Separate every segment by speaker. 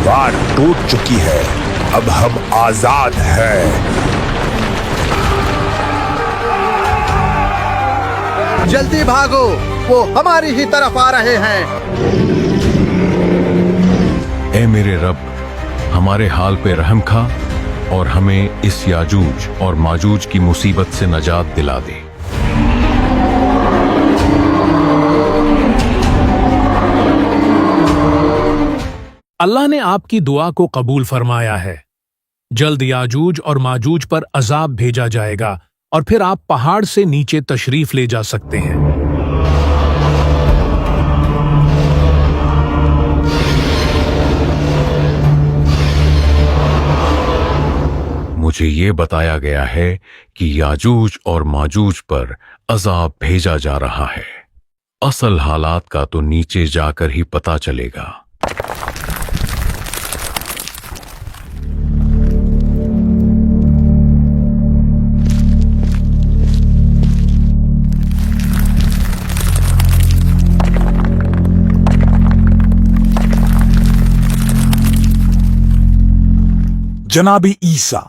Speaker 1: दीवार टूट चुकी है, अब हम आजाद हैं।
Speaker 2: जल्दी भागो, वो हमारी ही तरफ आ रहे हैं।
Speaker 3: ए मेरे रब, हमारे हाल पे रहम खा और हमें इस याजूज और माजूज की मुसीबत से नजात दिला दे।
Speaker 4: अल्लाह ने आपकी दुआ को कबूल फरमाया है। जल्द याजूज और माजूज पर अजाब भेजा जाएगा और फिर आप पहाड़ से नीचे तशरीफ ले जा सकते हैं।
Speaker 3: मुझे ये बताया गया है कि याजूज और माजूज पर अजाब भेजा जा रहा है। असल हालात का तो नीचे जाकर ही पता चलेगा।
Speaker 1: जनाबी ईसा,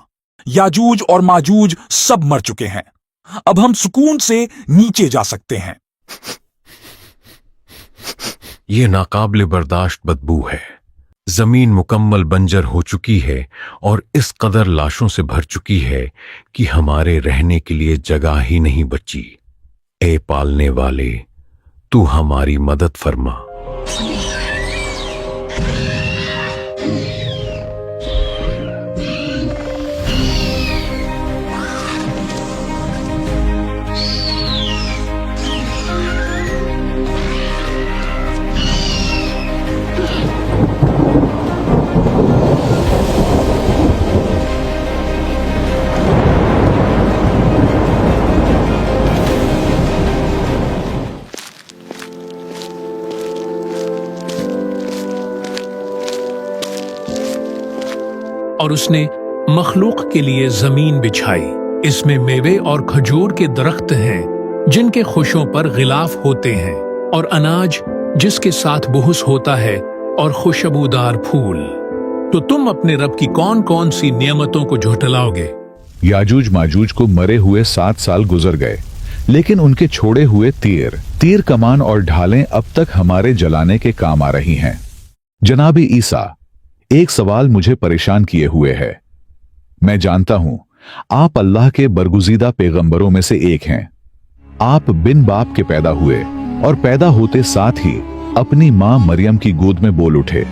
Speaker 1: याजूज और माजूज सब मर चुके हैं। अब हम सुकून से नीचे जा सकते हैं।
Speaker 3: ये नाकाबिले बर्दाश्त बदबू है। जमीन मुकम्मल बंजर हो चुकी है और इस कदर लाशों से भर चुकी है कि हमारे रहने के लिए जगह ही नहीं बची। ए पालने वाले, तू हमारी मदद फरमा।
Speaker 4: और उसने मखलूक के लिए जमीन बिछाई। इसमें मेवे और खजूर के दरख्त हैं जिनके खुशों पर गिलाफ होते हैं, और अनाज जिसके साथ बुहुस होता है, और खुशबूदार फूल। तो तुम अपने रब की कौन कौन सी नियमतों को झुठलाओगे?
Speaker 5: याजूज माजूज को मरे हुए 7 साल गुजर गए, लेकिन उनके छोड़े हुए तीर कमान और ढालें अब तक हमारे जलाने के काम आ रही हैं। जनाबी ईसा, एक सवाल मुझे परेशान किए हुए है। मैं जानता हूं आप अल्लाह के बरगुज़ीदा पैगंबरों में से एक हैं। आप बिन बाप के पैदा हुए और पैदा होते साथ ही अपनी मां मरियम की गोद में बोल उठे।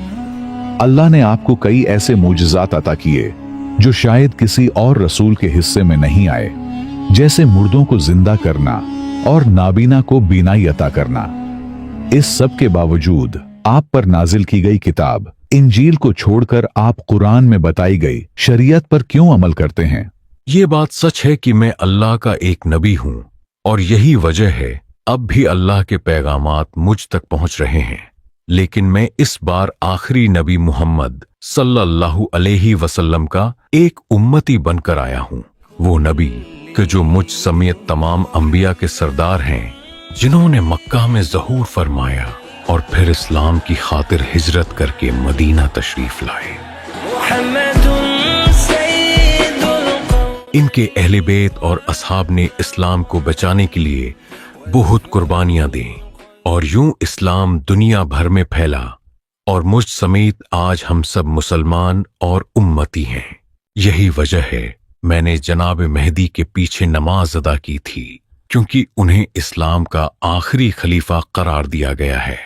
Speaker 5: अल्लाह ने आपको कई ऐसे मोजज़ात अता किए जो शायद किसी और रसूल के हिस्से में नहीं आए, जैसे मुर्दों को जिंदा करना और नाबीना को बीनाई अता करना। इस सब के बावजूद आप पर नाजिल की गई किताब इंजील को छोड़कर आप कुरान में बताई गई शरीयत पर क्यों अमल करते हैं?
Speaker 3: ये बात सच है कि मैं अल्लाह का एक नबी हूं, और यही वजह है अब भी अल्लाह के पैगामात मुझ तक पहुंच रहे हैं। लेकिन मैं इस बार आखिरी नबी मोहम्मद सल्लल्लाहु अलैहि वसल्लम का एक उम्मती बनकर आया हूं। वो नबी कि जो मुझ समेत तमाम अंबिया के सरदार हैं, जिन्होंने मक्का में ज़हूर फरमाया और फिर इस्लाम की खातिर हिजरत करके मदीना तशरीफ लाए। इनके अहले बेत और असहाब ने इस्लाम को बचाने के लिए बहुत कुर्बानियां दी, और यूं इस्लाम दुनिया भर में फैला, और मुझ समेत आज हम सब मुसलमान और उम्मती हैं। यही वजह है मैंने जनाब मेहदी के पीछे नमाज अदा की थी, क्योंकि उन्हें इस्लाम का आखिरी खलीफा करार दिया गया है।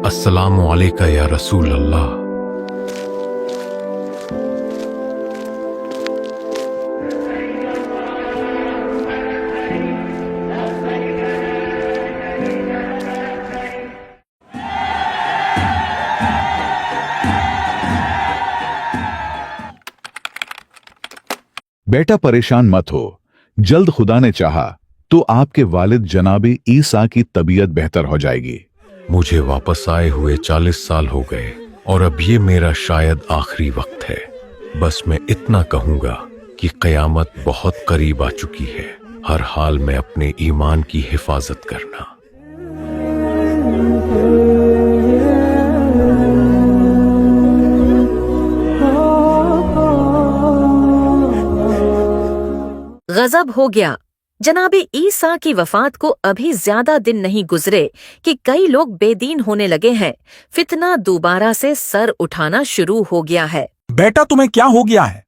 Speaker 3: अस्सलामु अलैका या रसूल अल्लाह।
Speaker 5: बेटा परेशान मत हो, जल्द खुदा ने चाहा तो आपके वालिद जनाबी ईसा की तबीयत बेहतर हो जाएगी।
Speaker 3: मुझे वापस आए हुए 40 साल हो गए और अब ये मेरा शायद आखिरी वक्त है। बस मैं इतना कहूंगा कि क़यामत बहुत करीब आ चुकी है। हर हाल में अपने ईमान की हिफाजत करना।
Speaker 6: गजब हो गया। जनाबे ईसा की वफात को अभी ज्यादा दिन नहीं गुजरे कि कई लोग बेदीन होने लगे हैं। फितना दोबारा से सर उठाना शुरू हो गया है।
Speaker 1: बेटा, तुम्हें क्या हो गया है?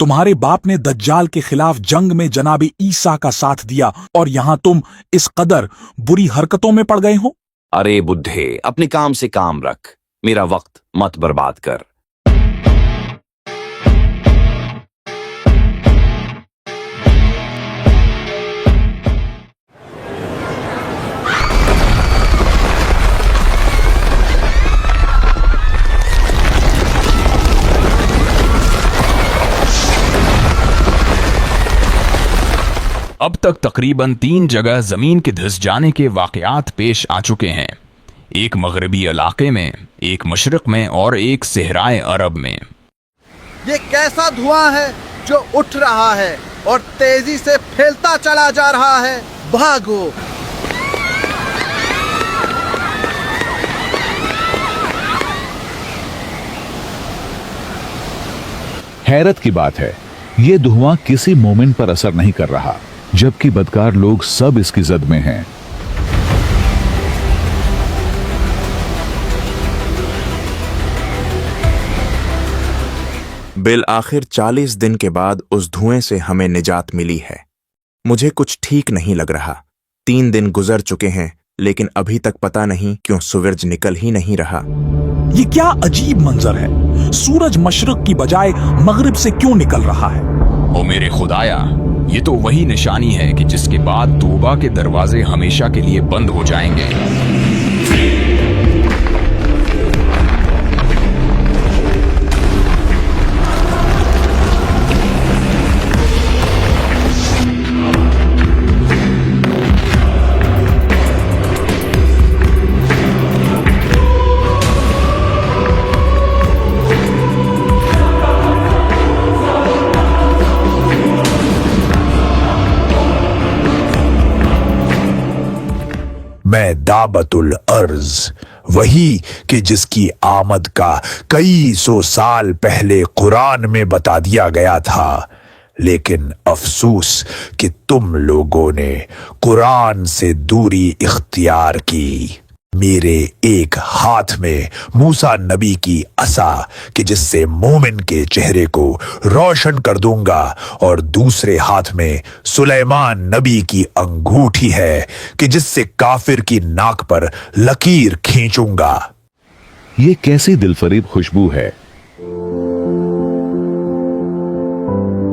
Speaker 1: तुम्हारे बाप ने दज्जाल के खिलाफ जंग में जनाबे ईसा का साथ दिया और यहां तुम इस कदर बुरी हरकतों में पड़ गए हो।
Speaker 7: अरे बुद्धे, अपने काम से काम रख, मेरा वक्त मत बर्बाद कर।
Speaker 8: अब तक तकरीबन 3 जगह जमीन के धंस जाने के वाकयात पेश आ चुके हैं। एक मगरबी इलाके में, एक मशरक में और एक सहराए अरब में।
Speaker 2: ये कैसा धुआं है जो उठ रहा है और तेजी से फैलता चला जा रहा है? भागो!
Speaker 5: हैरत की बात है, ये धुआं किसी मोमिन पर असर नहीं कर रहा, जबकि बदकार लोग सब इसकी जद में हैं।
Speaker 9: बिल आखिर 40 दिन के बाद उस धुएं से हमें निजात मिली है। मुझे कुछ ठीक नहीं लग रहा। 3 दिन गुजर चुके हैं, लेकिन अभी तक पता नहीं क्यों सूरज निकल ही नहीं रहा।
Speaker 1: ये क्या अजीब मंजर है? सूरज मशरक की बजाय मगरिब से क्यों निकल रहा है?
Speaker 8: ओ मेरे खुदाया, ये तो वही निशानी है कि जिसके बाद तौबा के दरवाजे हमेशा के लिए बंद हो जाएंगे।
Speaker 10: मैं दाबतुल अर्ज, वही कि जिसकी आमद का कई सौ साल पहले कुरान में बता दिया गया था, लेकिन अफसोस कि तुम लोगों ने कुरान से दूरी इख्तियार की। मेरे एक हाथ में मूसा नबी की असा कि जिससे मोमिन के चेहरे को रोशन कर दूंगा, और दूसरे हाथ में सुलेमान नबी की अंगूठी है कि जिससे काफिर की नाक पर लकीर खींचूंगा।
Speaker 5: ये कैसी दिलफरीब खुशबू है।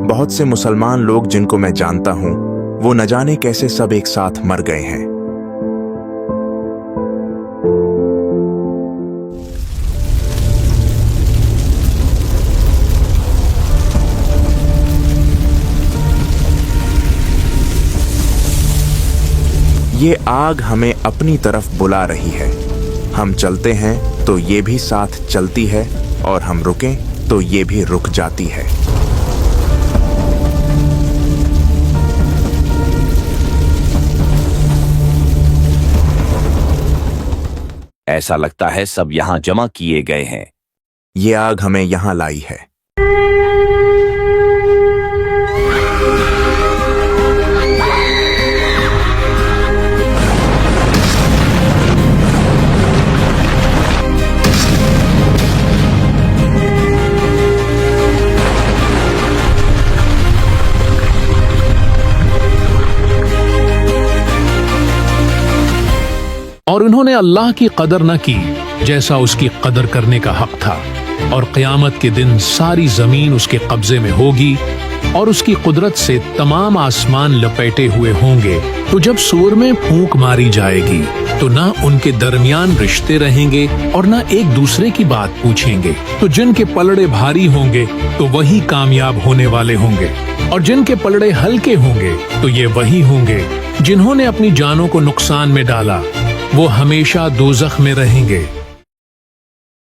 Speaker 9: बहुत से मुसलमान लोग जिनको मैं जानता हूं, वो न जाने कैसे सब एक साथ मर गए हैं। ये आग हमें अपनी तरफ बुला रही है। हम चलते हैं तो ये भी साथ चलती है, और हम रुकें तो ये भी रुक जाती है।
Speaker 7: ऐसा लगता है सब यहाँ जमा किए गए हैं।
Speaker 9: ये आग हमें यहाँ लाई है।
Speaker 4: और उन्होंने अल्लाह की कदर न की जैसा उसकी कदर करने का हक था, और क़यामत के दिन सारी जमीन उसके कब्जे में होगी और उसकी कुदरत से तमाम आसमान लपेटे हुए होंगे। तो जब सूर में फूंक मारी जाएगी तो ना उनके दरमियान रिश्ते रहेंगे और ना एक दूसरे की बात पूछेंगे। तो जिनके पलड़े भारी होंगे तो वही कामयाब होने वाले होंगे, और जिनके पलड़े हल्के होंगे तो ये वही होंगे जिन्होंने अपनी जानों को नुकसान में डाला। वो हमेशा दोज़ख में रहेंगे।